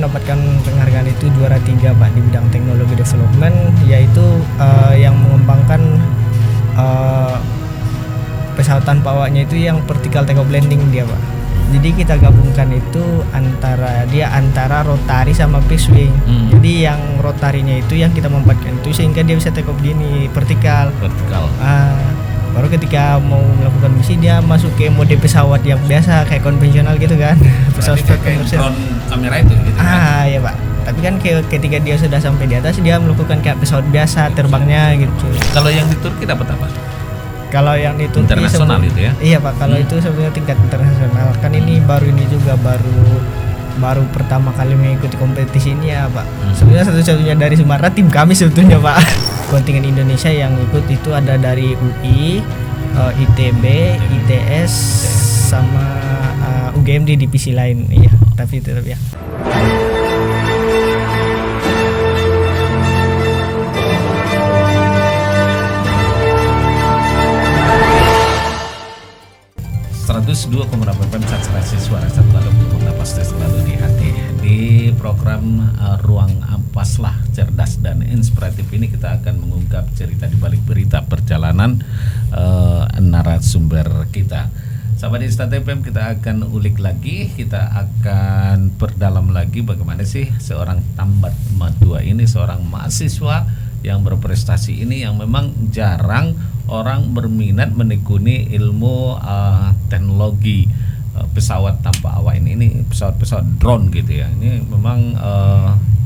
mendapatkan penghargaan itu juara 3 Pak di bidang teknologi development, yaitu yang mengembangkan pesawat tanpa awaknya itu yang vertical take off landing dia Pak. Jadi kita gabungkan itu antara rotari sama fixed wing. Jadi yang rotarinya itu yang kita manfaatkan itu sehingga dia bisa take off gini vertikal. Baru ketika mau melakukan misi dia masuk ke mode pesawat yang biasa kayak konvensional gitu kan. Pesawat komersial. Drone kamera itu gitu kan. Ya Pak. Tapi kan ketika dia sudah sampai di atas dia melakukan kayak pesawat biasa terbangnya gitu. Kalau yang di Turki dapat apa? Kalau yang di Turki internasional itu ya? Iya Pak, kalau itu sebenarnya tingkat internasional. Kan ini baru pertama kali mengikuti kompetisi ini ya Pak. Sebenarnya satu-satunya dari Sumatera tim kami sebetulnya Pak. Kontingen Indonesia yang ikut itu ada dari UI, ITB, ITS, sama UGM di divisi lain. Iya, tapi tetap ya. Saturasi suara satu lalu pasti selalu di hati. Di program Ruang Ampaslah Cerdas dan Inspiratif ini kita akan mengungkap cerita di balik berita perjalanan narasumber kita. Sahabat Instant FM, kita akan ulik lagi, kita akan perdalam lagi bagaimana sih seorang tambat madua ini, seorang mahasiswa yang berprestasi ini yang memang jarang orang berminat menekuni ilmu teknologi pesawat tanpa awak ini pesawat drone gitu ya. Ini memang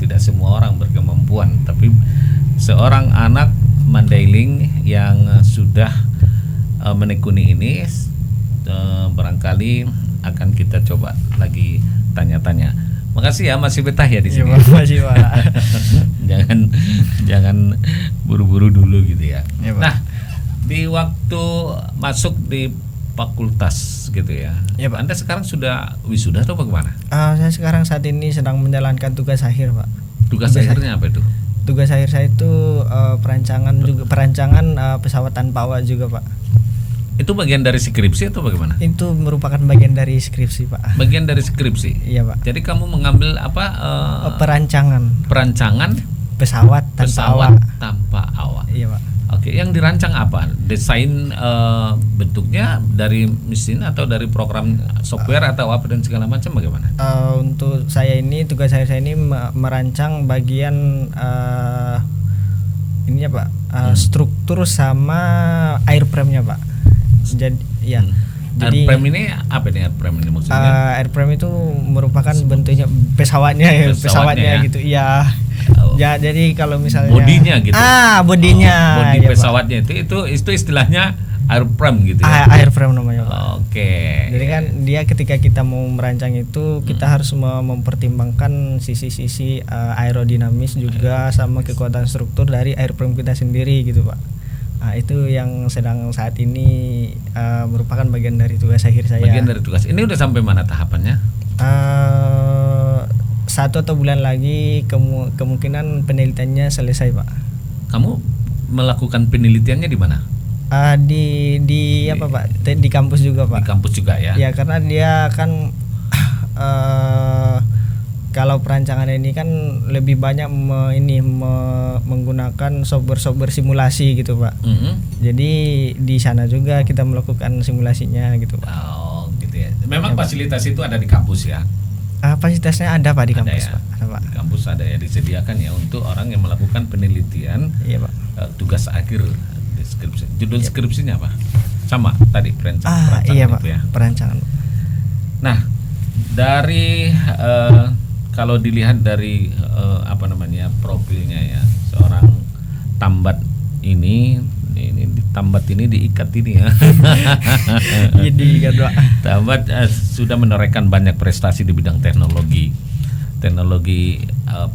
tidak semua orang berkemampuan, tapi seorang anak Mandailing yang sudah menekuni ini barangkali akan kita coba lagi tanya-tanya. Makasih ya, masih betah ya di sini. Ya, makasih Pak. jangan buru-buru dulu gitu ya. Nah, di waktu masuk di fakultas gitu ya. Ya Pak. Anda sekarang sudah wisuda atau bagaimana? Saya sekarang saat ini sedang menjalankan tugas akhir Pak. Tugas akhirnya apa itu? Tugas akhir saya itu perancangan pesawat tanpa awak juga Pak. Itu bagian dari skripsi atau bagaimana? Itu merupakan bagian dari skripsi Pak. Bagian dari skripsi. Iya Pak. Jadi kamu mengambil apa? Perancangan pesawat tanpa awak. Iya Pak. Oke, yang dirancang apa? Desain bentuknya dari mesin atau dari program software atau apa dan segala macam bagaimana? Untuk saya ini tugas saya ini merancang bagian ininya Pak, struktur sama airframe-nya Pak. Jadi ya. Jadi airframe ini apa nih airframe ini maksudnya? Airframe itu merupakan bentuknya pesawatnya ya? gitu. Iya. Ya, jadi kalau misalnya bodinya gitu. Bodinya. Bodi ya, pesawatnya Pak. itu istilahnya airframe gitu ya. Airframe namanya Pak. Oke. Jadi kan dia ketika kita mau merancang itu kita harus mempertimbangkan sisi-sisi aerodinamis juga sama kekuatan struktur dari airframe kita sendiri gitu Pak. Itu yang sedang saat ini merupakan bagian dari tugas akhir saya. Bagian dari tugas. Ini udah sampai mana tahapannya? 1 atau bulan lagi kemungkinan penelitiannya selesai Pak. Kamu melakukan penelitiannya di mana? Di apa Pak? Di kampus juga Pak. Di kampus juga ya? Ya karena dia kan kalau perancangan ini kan lebih banyak menggunakan software simulasi gitu Pak. Jadi di sana juga kita melakukan simulasinya gitu Pak. Oh gitu ya. Memang ya, fasilitas itu ada di kampus ya? Fasilitasnya ada Pak di kampus ya? Pak. Ada Pak. Kampus ada ya, disediakan ya untuk orang yang melakukan penelitian. Iya Pak. Tugas akhir deskripsi. Judul skripsinya apa? Sama tadi perancangan. Iya Pak. Ya? Perancangan. Nah dari kalau dilihat dari profilnya ya seorang tambat ini tambat ini diikat ini ya. Jadi tambat sudah menorehkan banyak prestasi di bidang teknologi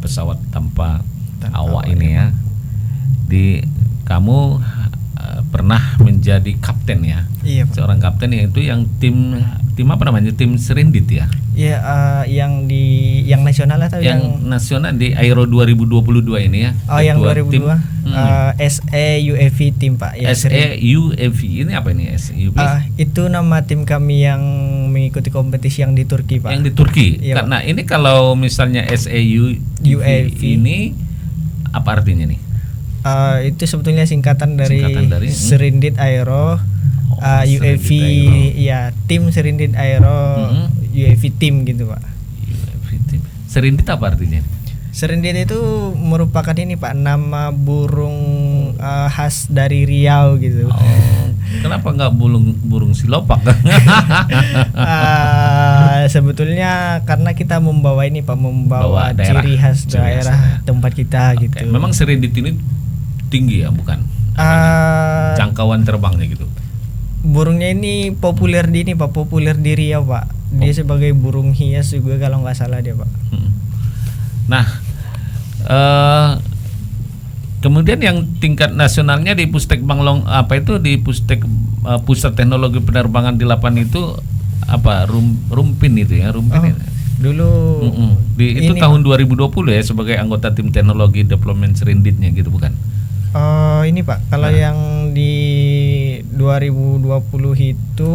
pesawat tanpa awak ini ya. Kamu pernah menjadi kapten ya. Iya Pak. Seorang kapten yaitu yang tim apa namanya, tim Serendit ya. Iya, yang nasional atau yang nasional di Aero 2022 ini ya. Yang 2022 SEUAV tim Pak ya. SEUAV ini apa ini SEUAV? Itu nama tim kami yang mengikuti kompetisi yang di Turki, Pak. Yang di Turki. Iya, Karena ini kalau misalnya SAU UAV ini apa artinya nih? Itu sebetulnya singkatan dari Serindit Aero, UAV, ya tim Serindit Aero, UAV Team gitu, Pak. UAV Team. Serindit apa artinya? Serindit itu merupakan ini, Pak, nama burung khas dari Riau gitu. Kenapa nggak burung silopak? Sebetulnya karena kita membawa ini, Pak, membawa ciri khas daerah tempat kita gitu. Memang Serindit ini tinggi ya, bukan? Jangkauan terbangnya gitu. Burungnya ini populer di ini, Pak, populer di Riau, Pak. Dia sebagai burung hias juga kalau nggak salah dia, Pak. Nah, kemudian yang tingkat nasionalnya di Pustek Banglong di Pusat Teknologi Penerbangan di 8 itu apa? Rumpin itu ya, Rumpin. Dulu itu tahun 2020 ya sebagai anggota tim teknologi deployment Serinditnya gitu, bukan? Ini, Pak, kalau yang di 2020 itu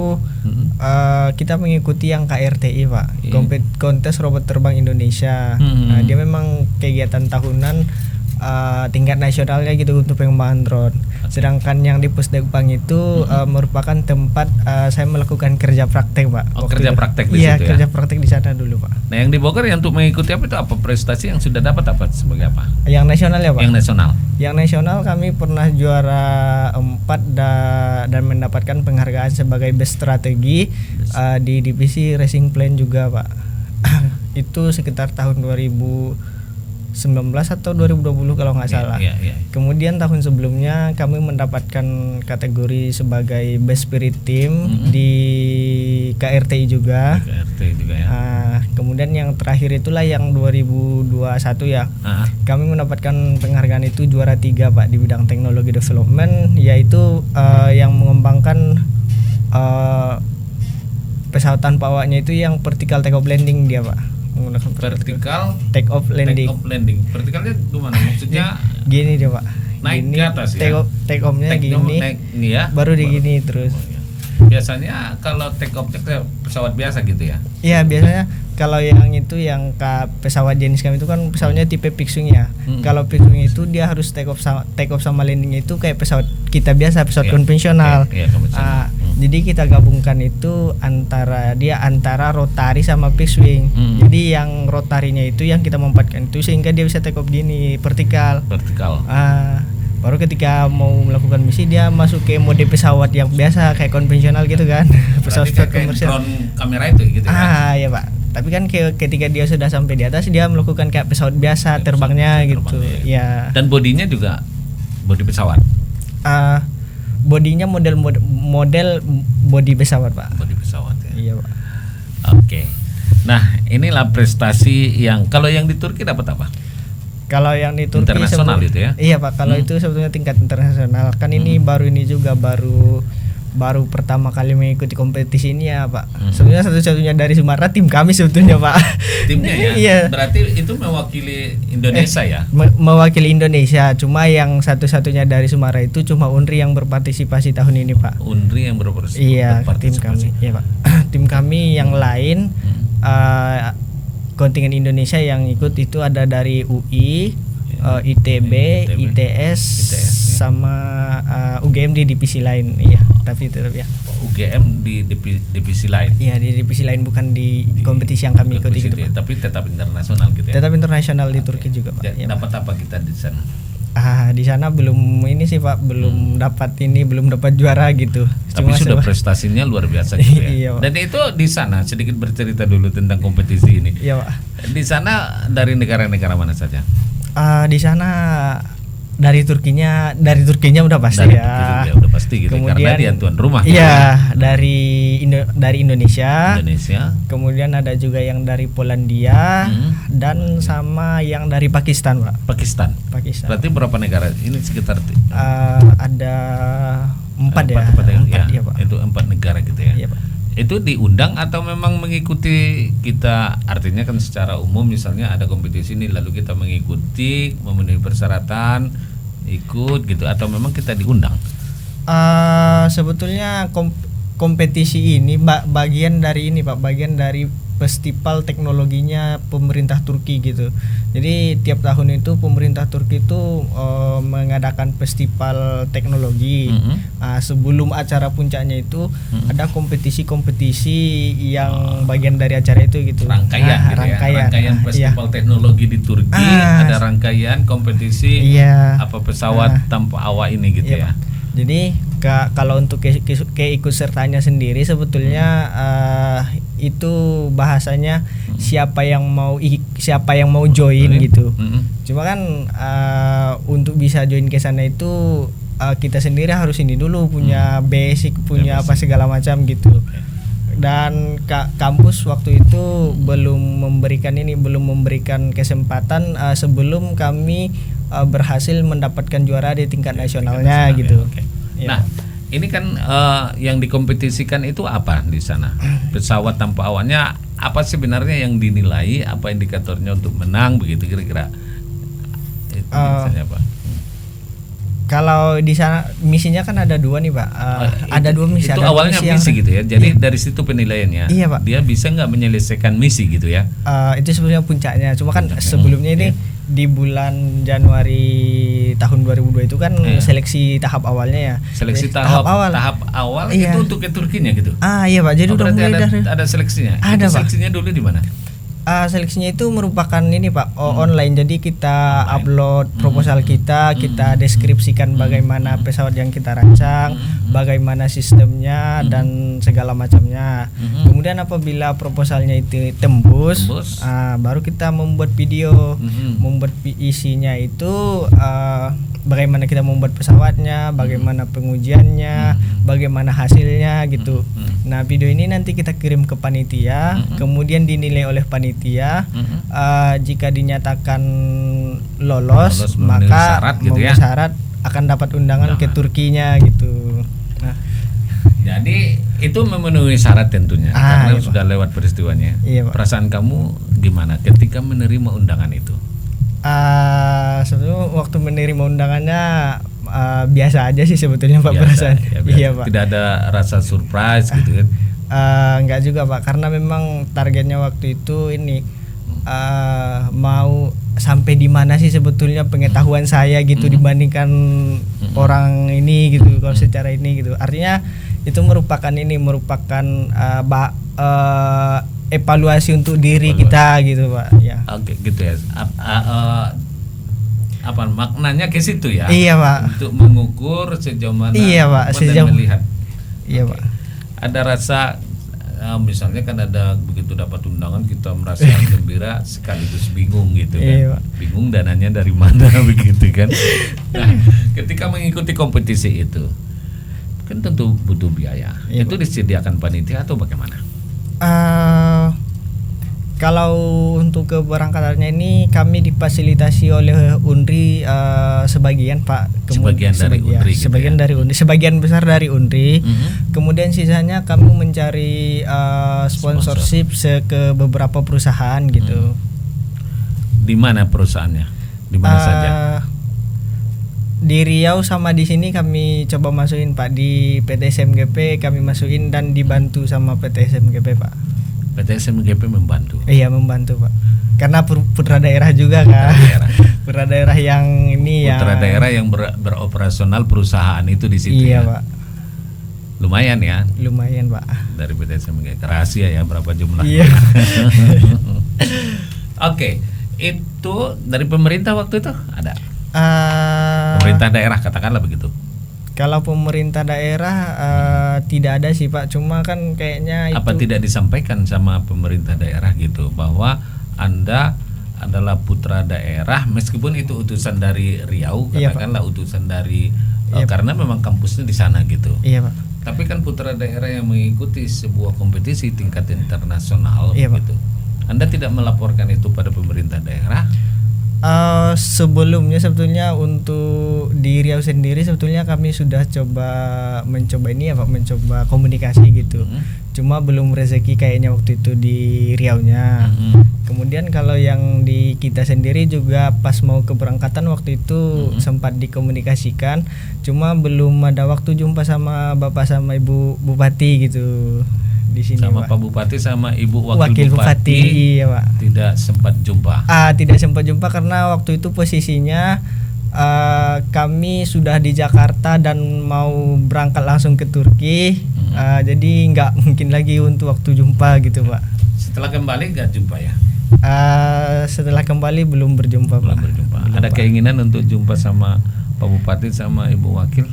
kita mengikuti yang KRTI, Pak, kontes robot terbang Indonesia. Nah, dia memang kegiatan tahunan tingkat nasionalnya gitu untuk pengembangan drone. Sedangkan yang di Pusdekbang itu merupakan tempat saya melakukan kerja praktek, Pak. Kerja praktek di situ ya? Iya, kerja praktek di sana dulu, Pak. Nah, yang di Bogor yang untuk mengikuti apa itu, apa prestasi yang sudah dapat sebagai apa? Yang nasional ya, Pak? Yang nasional. Yang nasional kami pernah juara 4 dan mendapatkan penghargaan sebagai best strategi di divisi racing plane juga, Pak. Itu sekitar tahun 2019 atau 2020 kalau nggak salah. Kemudian tahun sebelumnya kami mendapatkan kategori sebagai best spirit team di KRTI juga. Kemudian yang terakhir itulah yang 2021 ya. Kami mendapatkan penghargaan itu juara 3, Pak, di bidang teknologi development, yaitu yang mengembangkan pesawat tanpa awaknya itu yang vertical take off landing dia, Pak. Menggunakan vertical take off landing. Vertikalnya gimana? Maksudnya gini dia, Pak. Naik gini, ke atas ya. Take off-nya gini. Ya. Baru digini terus. Biasanya kalau take off pesawat biasa gitu ya. Iya, biasanya kalau yang itu yang pesawat jenis kami itu kan pesawatnya tipe fixed-wing ya. Kalau fixed-wing itu dia harus take off sama landing itu kayak pesawat kita biasa, pesawat konvensional. Jadi kita gabungkan itu antara rotari sama fixed-wing. Jadi yang rotarinya itu yang kita manfaatkan itu sehingga dia bisa take off gini vertikal. Baru ketika mau melakukan misi dia masuk ke mode pesawat yang biasa kayak konvensional gitu kan. Pesawat komersial. Drone kamera itu gitu ya. Ya, Pak. Tapi kan ketika dia sudah sampai di atas dia melakukan kayak pesawat biasa terbangnya gitu. Ya. Dan bodinya juga bodi pesawat. Bodinya model bodi pesawat, Pak. Bodi pesawat ya. Iya, Pak. Oke. Nah, inilah prestasi yang kalau yang di Turki dapat apa? Kalau yang di Turki internasional itu ya? Iya, Pak. Kalau itu sebetulnya tingkat internasional. Kan ini baru pertama kali mengikuti kompetisi ini ya, Pak. Sebenarnya satu-satunya dari Sumatera tim kami sebetulnya, Pak. Timnya ya? Iya. Berarti itu mewakili Indonesia ya? Mewakili Indonesia. Cuma yang satu-satunya dari Sumatera itu cuma UNRI yang berpartisipasi tahun ini, Pak. UNRI yang berpartisipasi? Iya, tim kami. Iya, Pak. Tim kami yang lain kontingen Indonesia yang ikut itu ada dari UI, ITB, ITS, sama UGM di divisi lain. Iya, tapi tetap ya. UGM di divisi lain. Iya, di divisi lain, bukan di kompetisi yang kami ikuti gitu, Pak. Tapi tetap internasional gitu ya. Tetap internasional di Turki juga, Pak. Ya, dapat apa kita di sana? Di sana belum ini sih, Pak, belum dapat juara gitu. Tapi sudah prestasinya luar biasa gitu ya. Iya, Pak. Dan itu di sana sedikit bercerita dulu tentang kompetisi ini. Iya, Pak. Di sana dari negara-negara mana saja? Di sana dari Turkinya udah pasti ya. Udah pasti gitu. Kemudian, karena dia tuan rumah. Iya, kan? dari Indonesia. Kemudian ada juga yang dari Polandia dan sama yang dari Pakistan, Pak. Pakistan. Berarti berapa negara? Ini sekitar ada 4 ya. 4 ya, Pak. Itu 4 negara gitu ya. Iya, Pak. Itu diundang atau memang mengikuti kita, artinya kan secara umum misalnya ada kompetisi ini lalu kita mengikuti memenuhi persyaratan ikut gitu, atau memang kita diundang? Sebetulnya kompetisi ini bagian dari ini Pak, bagian dari festival teknologinya pemerintah Turki gitu. Jadi tiap tahun itu pemerintah Turki itu mengadakan festival teknologi. Sebelum acara puncaknya itu ada kompetisi-kompetisi yang bagian dari acara itu gitu. Rangkaian, rangkaian festival teknologi di Turki, ada rangkaian kompetisi apa pesawat tanpa awak ini gitu ya. Jadi kalau untuk keikutsertanya sendiri sebetulnya itu bahasanya siapa yang mau join gitu. Cuma kan untuk bisa join ke sana itu kita sendiri harus ini dulu punya basic, punya apa segala macam gitu. Dan kampus waktu itu belum memberikan kesempatan sebelum kami berhasil mendapatkan juara di tingkat nasionalnya gitu. Nah, ini kan yang dikompetisikan itu apa di sana? Pesawat tanpa awaknya apa sebenarnya yang dinilai? Apa indikatornya untuk menang begitu kira-kira? Itu misalnya apa? Kalau di sana misinya kan ada dua nih Pak. Ada dua misi. Itu ada awalnya misi gitu ya. Jadi dari situ penilaiannya. Iya Pak. Dia bisa nggak menyelesaikan misi gitu ya? Itu sebetulnya puncaknya. Cuma kan sebelumnya ini di bulan Januari tahun 2002 itu kan seleksi tahap awalnya ya. Seleksi tahap awal itu untuk ke Turkinya gitu. Iya Pak. Jadi udah mulai ada seleksinya. Ada Pak. Seleksinya dulu di mana? Seleksinya itu merupakan ini Pak, online. Jadi kita upload proposal kita deskripsikan bagaimana pesawat yang kita rancang, bagaimana sistemnya dan segala macamnya. Kemudian apabila proposalnya itu tembus, baru kita membuat video. Membuat isinya itu bagaimana kita membuat pesawatnya, bagaimana pengujiannya, bagaimana hasilnya gitu. Nah, video ini nanti kita kirim ke panitia, kemudian dinilai oleh panitia. Jika dinyatakan lolos maka memenuhi syarat akan dapat undangan ke Turkinya gitu. Nah, jadi itu memenuhi syarat tentunya karena sudah lewat peristiwanya. Perasaan kamu gimana ketika menerima undangan itu? Sebetulnya waktu menerima undangannya biasa aja sih sebetulnya Pak perasaan. Iya Pak. Tidak ada rasa surprise gitu kan? Enggak juga Pak, karena memang targetnya waktu itu ini mau sampai di mana sih sebetulnya pengetahuan saya gitu dibandingkan orang ini gitu kalau secara ini gitu. Artinya itu merupakan evaluasi untuk diri kita gitu Pak ya. Oke, gitu ya. Apa maknanya ke situ ya? Iya Pak. Untuk mengukur sejauh mana sejauh melihat. Iya Pak. Ada rasa misalnya kan ada begitu dapat undangan kita merasa gembira sekaligus bingung gitu kan. Bingung dananya dari mana begitu kan. Nah, ketika mengikuti kompetisi itu kan tentu butuh biaya. Itu disediakan panitia atau bagaimana? Kalau untuk keberangkatannya ini kami difasilitasi oleh UNRI sebagian Pak. Sebagian dari UNRI. Sebagian besar dari UNRI. Kemudian sisanya kami mencari sponsorship ke beberapa perusahaan gitu. Di mana perusahaannya? Di mana saja? Di Riau sama di sini kami coba masukin Pak. Di PT SMGP kami masukin dan dibantu sama PT SMGP Pak. PT SMGP membantu. Iya membantu Pak. Karena putra daerah juga kan. Putra daerah yang ini ya. Putra daerah yang beroperasional perusahaan itu di situ. Iya ya? Pak. Lumayan ya. Lumayan Pak. Dari PT SMGP. Rahasia ya berapa jumlahnya. Iya. Oke, itu dari pemerintah waktu itu ada. Pemerintah daerah katakanlah begitu. Kalau pemerintah daerah tidak ada sih Pak, cuma kan kayaknya itu. Apa tidak disampaikan sama pemerintah daerah gitu bahwa Anda adalah putra daerah meskipun itu utusan dari Riau katakanlah utusan dari karena memang kampusnya di sana gitu. Iya Pak. Tapi kan putra daerah yang mengikuti sebuah kompetisi tingkat internasional gitu. Anda tidak melaporkan itu pada pemerintah daerah? Sebelumnya sebetulnya untuk di Riau sendiri sebetulnya kami sudah mencoba ini ya Pak, mencoba komunikasi gitu. Cuma belum rezeki kayaknya waktu itu di Riaunya. Kemudian kalau yang di kita sendiri juga pas mau keberangkatan waktu itu sempat dikomunikasikan, cuma belum ada waktu jumpa sama Bapak sama Ibu Bupati gitu di sini. Sama Pak Bupati sama Ibu Wakil Bupati, iya Pak. Tidak sempat jumpa. Tidak sempat jumpa karena waktu itu posisinya kami sudah di Jakarta dan mau berangkat langsung ke Turki, jadi nggak mungkin lagi untuk waktu jumpa gitu Pak. Setelah kembali nggak jumpa ya? Setelah kembali belum berjumpa Belum Pak. berjumpa. Belum, Ada Pak. keinginan untuk jumpa sama Pak Bupati sama Ibu Wakil?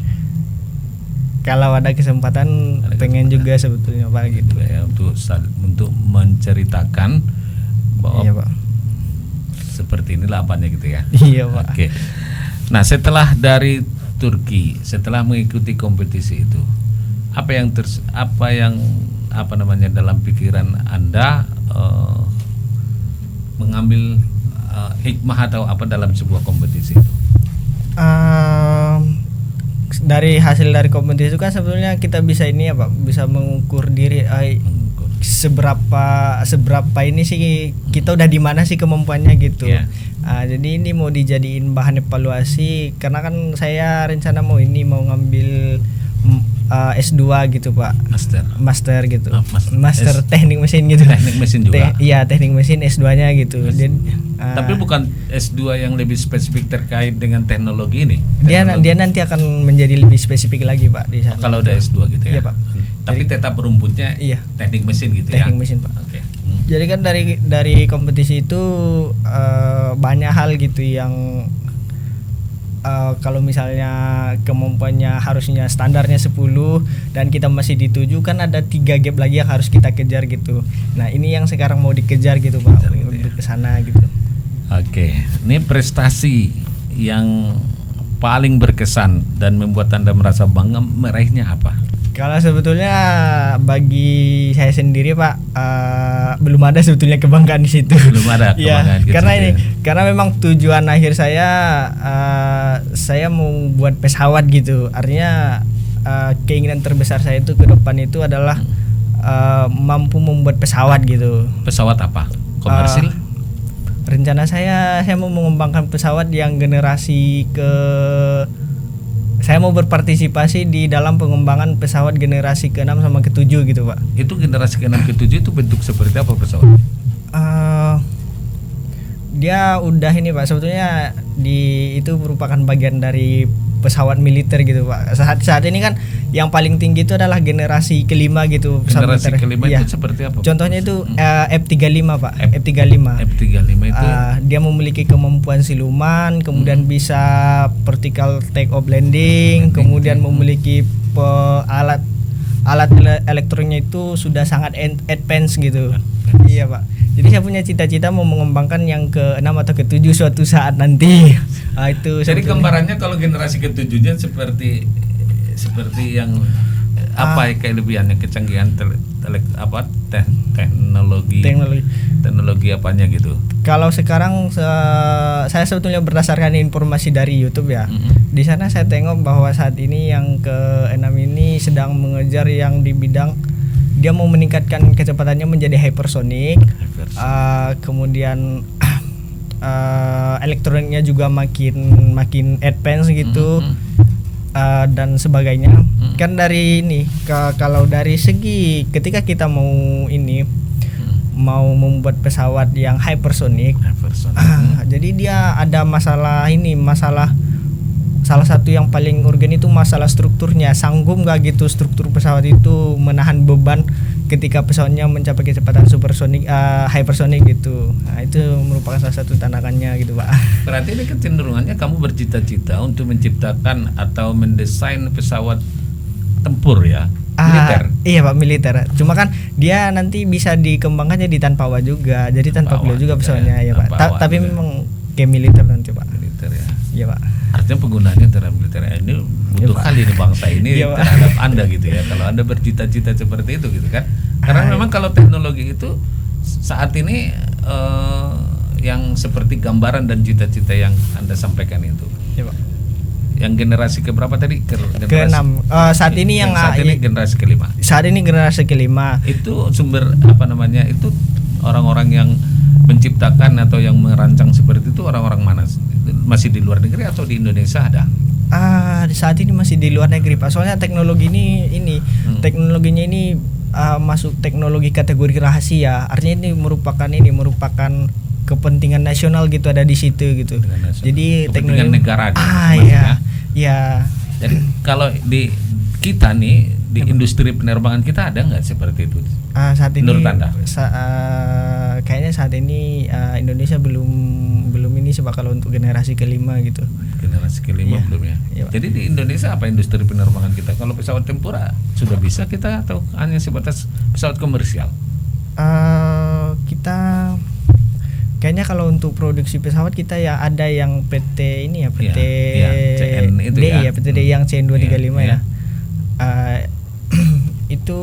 Kalau ada kesempatan pengen juga sebetulnya Pak gitu ya, untuk menceritakan bahwa iya Pak. seperti inilah apanya gitu ya. Iya Pak. Oke. Nah, setelah dari Turki, setelah mengikuti kompetisi itu, apa yang dalam pikiran Anda mengambil hikmah atau apa dalam sebuah kompetisi itu? Dari hasil dari kompetisi itu kan sebetulnya kita bisa ini ya Pak, bisa mengukur diri seberapa ini sih kita udah di mana sih kemampuannya gitu. Yeah. Jadi ini mau dijadiin bahan evaluasi karena kan saya rencana mau ngambil S2 gitu Pak. Master gitu. Master teknik mesin gitu. Teknik mesin juga. Iya, teknik mesin S2-nya gitu. Jadi, tapi bukan S2 yang lebih spesifik terkait dengan teknologi ini. Dia nanti akan menjadi lebih spesifik lagi Pak di sana. Kalau udah S2 gitu ya. Iya Pak. Tapi tetap rumputnya iya, teknik mesin gitu ya. Teknik mesin Pak. Oke. Jadi kan dari kompetisi itu banyak hal gitu yang kalau misalnya kemampuannya harusnya standarnya 10 dan kita masih di 7 kan ada 3 gap lagi yang harus kita kejar gitu. Nah, ini yang sekarang mau dikejar gitu Pak, untuk kesana gitu. Oke, ini prestasi yang paling berkesan dan membuat Anda merasa bangga meraihnya apa? Kalau sebetulnya bagi saya sendiri Pak, belum ada sebetulnya kebanggaan di situ. Belum ada kebanggaan. Ya, karena memang tujuan akhir saya mau buat pesawat gitu. Artinya keinginan terbesar saya itu ke depan itu adalah mampu membuat pesawat gitu. Pesawat apa? Komersil? Rencana saya mau mengembangkan pesawat yang generasi saya mau berpartisipasi di dalam pengembangan pesawat generasi ke-6 sama ke-7 gitu Pak. Itu generasi ke-6 ke-7 itu bentuk seperti apa pesawat? Dia udah ini Pak, sebetulnya itu merupakan bagian dari pesawat militer gitu Pak. Saat ini kan yang paling tinggi itu adalah generasi kelima gitu. Generasi kelima ya. Itu seperti apa? Contohnya itu F-35 Pak. F-35 itu dia memiliki kemampuan siluman, kemudian bisa vertical take off landing, kemudian memiliki alat elektroniknya itu sudah sangat advance gitu. Iya Pak. Jadi saya punya cita-cita mau mengembangkan yang ke-6 atau ke-7 suatu saat nanti. Itu. Jadi gambarannya kalau generasi ke-7-nya seperti yang apa kelebihannya, kecanggihan teknologi apanya gitu. Kalau sekarang saya sebetulnya berdasarkan informasi dari YouTube ya. Di sana saya tengok bahwa saat ini yang ke-6 ini sedang mengejar yang di bidang dia mau meningkatkan kecepatannya menjadi hypersonic. Kemudian elektroniknya juga makin advance gitu. Dan sebagainya. Kan dari ini kalau dari segi ketika kita mau membuat pesawat yang hypersonic. Jadi dia ada masalah salah satu yang paling urgen itu masalah strukturnya. Sanggup nggak gitu struktur pesawat itu menahan beban ketika pesawatnya mencapai kecepatan supersonik, hypersonic gitu. Nah, itu merupakan salah satu tantangannya gitu Pak. Berarti ini kecenderungannya kamu bercita-cita untuk menciptakan atau mendesain pesawat tempur ya? Militer? Iya Pak, militer. Cuma kan dia nanti bisa dikembangkannya di tanpa awak juga. Jadi tanpa pilot juga pesawatnya ya Pak. Tapi memang kayak militer nanti Pak. Militer ya? Iya Pak. Artinya penggunaannya terhadap militer ini butuh kali nih bangsa ini terhadap Anda gitu ya. Kalau Anda bercita-cita seperti itu gitu kan. Karena memang kalau teknologi itu saat ini yang seperti gambaran dan cita-cita yang Anda sampaikan itu. Iya Pak. Yang generasi keberapa tadi? Ke-6. Saat ini generasi kelima. Saat ini generasi kelima. Itu sumber itu orang-orang yang menciptakan atau yang merancang seperti itu orang-orang mana? Masih di luar negeri atau di Indonesia ada? Saat ini masih di luar negeri Pak. Soalnya teknologi ini teknologinya ini masuk teknologi kategori rahasia. Artinya ini merupakan kepentingan nasional gitu, ada di situ gitu. Jadi kepentingan teknologi negara. Ya. Jadi kalau di kita nih di industri penerbangan kita ada nggak seperti itu? Saat ini menurut Anda? Kayaknya saat ini Indonesia belum ini sebab kalau untuk generasi kelima gitu. Generasi kelima belum ya. Iya, Jadi di Indonesia apa industri penerbangan kita? Kalau pesawat tempur sudah bisa kita atau hanya sebatas pesawat komersial? Kita kayaknya kalau untuk produksi pesawat kita ya ada yang PT ini ya, PT CN itu D ya, PT D yang CN235 ya. Itu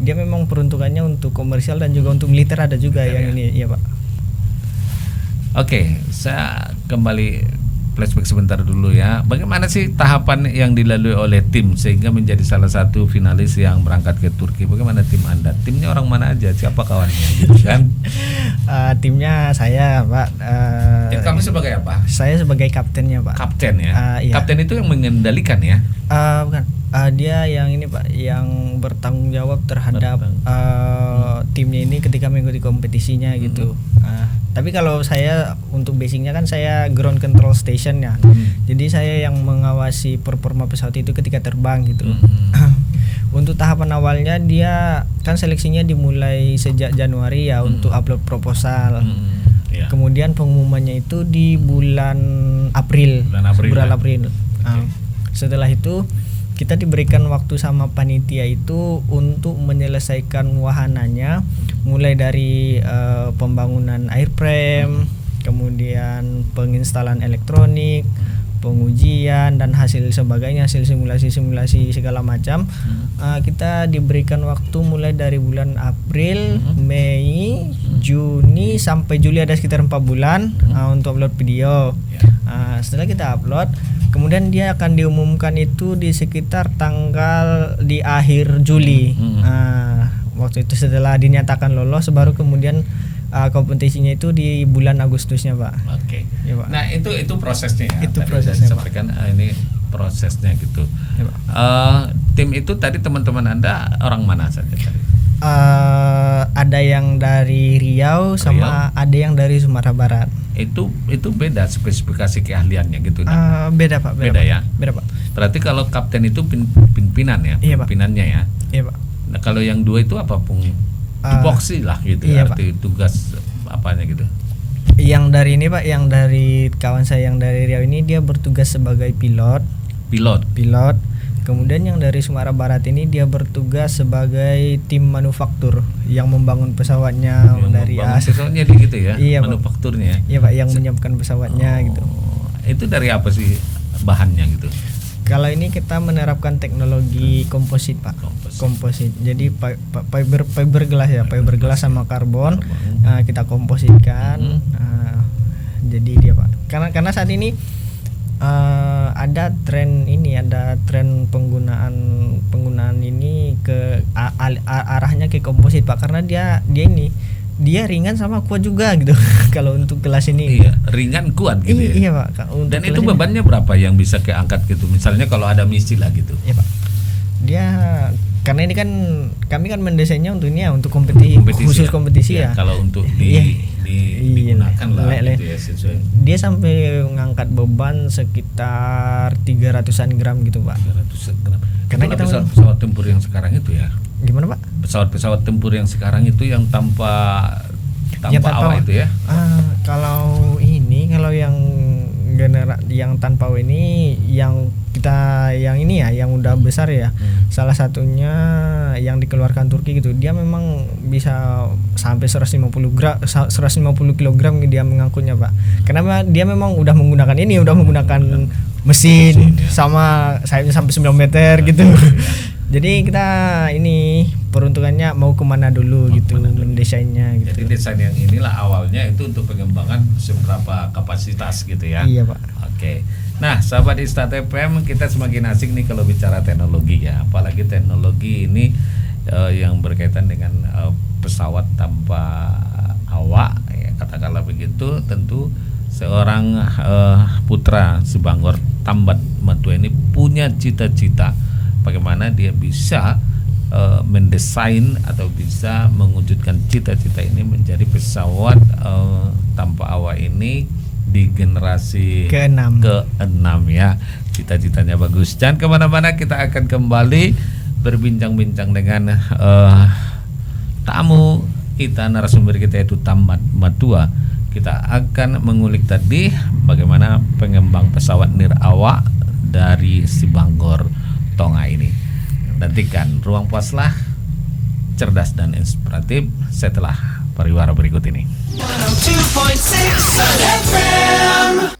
dia memang peruntukannya untuk komersial dan juga untuk militer ada juga yang ini ya Pak. Oke, saya kembali flashback sebentar dulu ya. Bagaimana sih tahapan yang dilalui oleh tim sehingga menjadi salah satu finalis yang berangkat ke Turki? Bagaimana tim Anda? Timnya orang mana aja? Siapa kawannya gitu kan? Timnya saya Pak. Kamu sebagai apa? Saya sebagai kaptennya Pak. Kapten ya? Iya. Kapten itu yang mengendalikan ya? Bukan. Dia yang ini Pak, yang bertanggung jawab terhadap timnya ini ketika mengikuti kompetisinya gitu. Tapi kalau saya untuk basicnya kan saya ground control station ya. Jadi saya yang mengawasi performa pesawat itu ketika terbang gitu. Untuk tahapan awalnya dia kan seleksinya dimulai sejak Januari ya untuk upload proposal. Kemudian pengumumannya itu di bulan April. Bulan April. Setelah itu kita diberikan waktu sama panitia itu untuk menyelesaikan wahananya, mulai dari pembangunan airframe, kemudian penginstalan elektronik, pengujian dan hasil sebagainya, hasil simulasi segala macam. Kita diberikan waktu mulai dari bulan April, Mei, Juni sampai Juli, ada sekitar 4 bulan untuk upload video. Setelah kita upload, kemudian dia akan diumumkan itu di sekitar tanggal di akhir Juli. Waktu itu setelah dinyatakan lolos, baru kemudian kompetisinya itu di bulan Agustusnya Pak. Oke. Ya, Pak. Nah itu prosesnya. Itu tadi prosesnya saya sampaikan ini prosesnya gitu. Ya, Pak. Tim itu tadi teman-teman Anda orang mana saja tadi? Ada yang dari Riau sama ada yang dari Sumatera Barat. Itu beda spesifikasi keahliannya gitu. Beda Pak. Beda Pak. ya. Beda Pak. Berarti kalau kapten itu pimpinan ya, Iya, Pak. pimpinannya ya. Iya Pak. Nah kalau yang dua itu apa tupoksi lah gitu, iya, arti tugas apanya gitu. Yang dari ini Pak, yang dari kawan saya yang dari Riau ini dia bertugas sebagai pilot. Kemudian yang dari Sumatera Barat ini dia bertugas sebagai tim manufaktur yang membangun pesawatnya dari pesawatnya gitu ya. Iya, manufakturnya. Iya Pak, yang menyiapkan pesawatnya gitu. Itu dari apa sih bahannya gitu? Kalau ini kita menerapkan teknologi komposit Pak. Komposit. Jadi fiberglass ya, fiberglass sama karbon. Kita kompositkan. Jadi dia Pak. Karena saat ini ada tren penggunaan ini ke arahnya ke komposit Pak, karena dia ringan sama kuat juga gitu. Kalau untuk kelas ini ringan kuat gitu ya. Iya Pak. Dan itu bebannya berapa yang bisa keangkat gitu, misalnya kalau ada misi lah gitu? Iya Pak. Dia karena ini kan kami kan mendesainnya untuk kompetisi khusus ya? kompetisi ya. Kalau untuk digunakan lah gitu ya, sesuai. Dia sampai mengangkat beban sekitar 300-an gram gitu Pak. 300 gram. Karena kita pesawat tempur yang sekarang itu ya. Gimana Pak? Pesawat tempur yang sekarang itu yang tanpa awak itu ya. Kalau yang tanpa awak ini yang kita yang ini ya, yang udah besar ya. Salah satunya yang dikeluarkan Turki gitu. Dia memang bisa sampai 150 kg dia mengangkutnya Pak. Karena dia memang udah menggunakan mesin ya. Sama sayapnya sampai 9 meter gitu. Jadi kita ini peruntukannya mau kemana dulu gitu mendesainnya gitu. Jadi desain yang inilah awalnya itu untuk pengembangan seberapa kapasitas gitu ya. Iya Pak. Oke. Nah sahabat ISTA-TPM, kita semakin asik nih kalau bicara teknologi ya. Apalagi teknologi ini yang berkaitan dengan pesawat tanpa awak ya. katakanlah begitu, tentu seorang putra Sibangor Tambat Matua ini punya cita-cita bagaimana dia bisa mendesain atau bisa mewujudkan cita-cita ini menjadi pesawat tanpa awak ini di generasi ke-6 ya. Cita-citanya bagus. Jangan kemana-mana, kita akan kembali berbincang-bincang dengan tamu kita, narasumber kita yaitu Tambat Matua. Kita akan mengulik tadi bagaimana pengembang pesawat nirawak dari Sibangor Tonga ini. Nantikan Ruang Puaslah, cerdas dan inspiratif setelah pariwara berikut ini. 102.6 FM.